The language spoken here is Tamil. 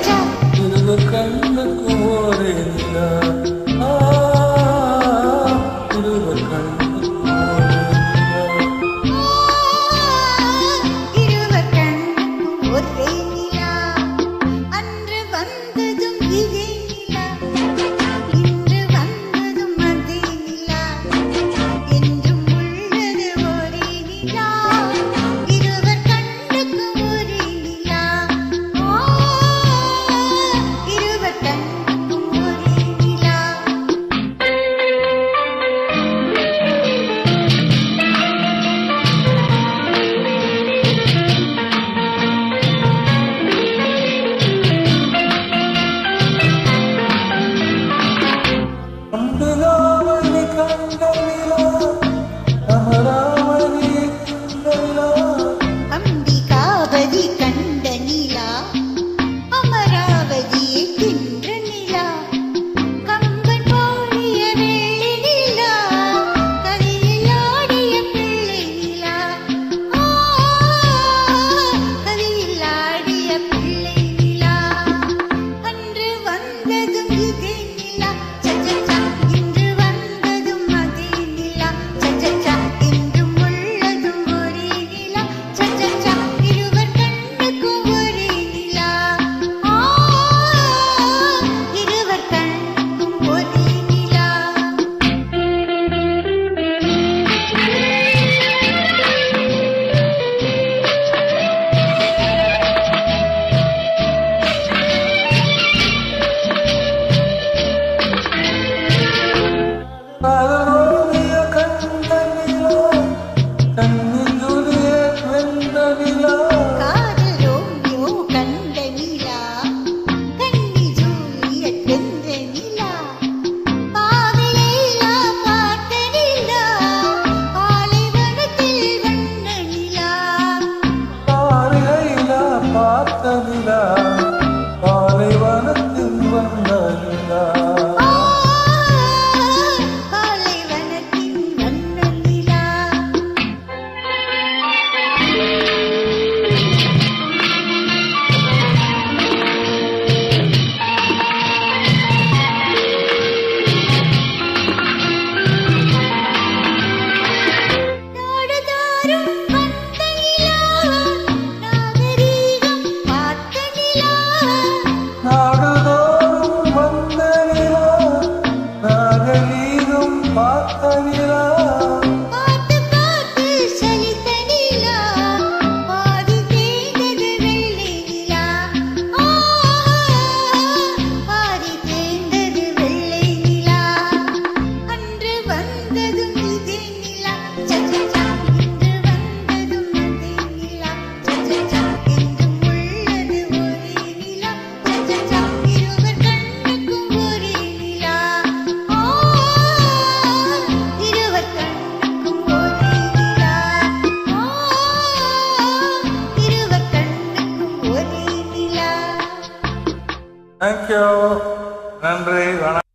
இருவர் கண்ணுக்கும் ஒரே நிலா இருவர் கண்ணுக்கும் ஒரே நிலா அன்று வந்ததும் இதே நிலா இன்று வந்ததும் அதே நிலா என்றும் உள்ளது ஒரே நிலா இருவர் கண்ணுக்கும் ஒரே நிலா இருவர் கண்ணுக்கும் ஒரே நிலா அம்புராமணி கண்டனிலா அமராவதி கண்டனிலா அம்பிகாவதி கண்ட நிலா அமராவதியை தின்ற நிலா கம்பன் பாடிய வெள்ளி நிலா கதையில் ஆடிய பிள்ளை நிலா கதையில் ஆடிய பிள்ளை நிலா அன்று வந்ததும் இதே நிலா இன்று வந்ததும் அதே நிலா என்றும் உள்ளதும் ஒரே நிலா இருவர் கண்ணுக்கும் ஒரே நிலா இருவர் கண்ணுக்கும் ஒரே நிலா காதலோவிய கண்டனிலா கண்ணில் ஜூலியட் வென்ற நிலா காதல் ரோமியோ கண்ட நிலா கன்னி ஜூலியட் வென்ற நிலா பாவி லைலா பார்த்த நிலா பாலைவனத்தில் வந்த நிலா பாரிகையிலா பார்த்த நிலா பாலைவனத்தில் வந்த நிலா பாலைவனத்தில் வந்த நிலா நாடுதோறும் வந்த நிலா நாகரீகம் பார்த்த நிலா நாடுதோறும் வந்த நிலா நாகரீகம் பார்த்த நிலா பார்த்து பார்த்து சலித்த நிலா பாதி தேய்ந்தது வெள்ளை நிலா பாதி தேய்ந்தது வெள்ளை நிலா அன்று வந்ததும் இதே நிலா இன்று வந்ததும் அதே நிலா என்றும் உள்ளது ஒரே நிலா இருவர் கண்ணுக்கும் ஒரே நிலா இருவர் கண்ணுக்கும் ஒரே நிலா இருவர் கண்ணுக்கும் ஒரே நிலா தேங்க்யூ நன்றி வணக்கம்.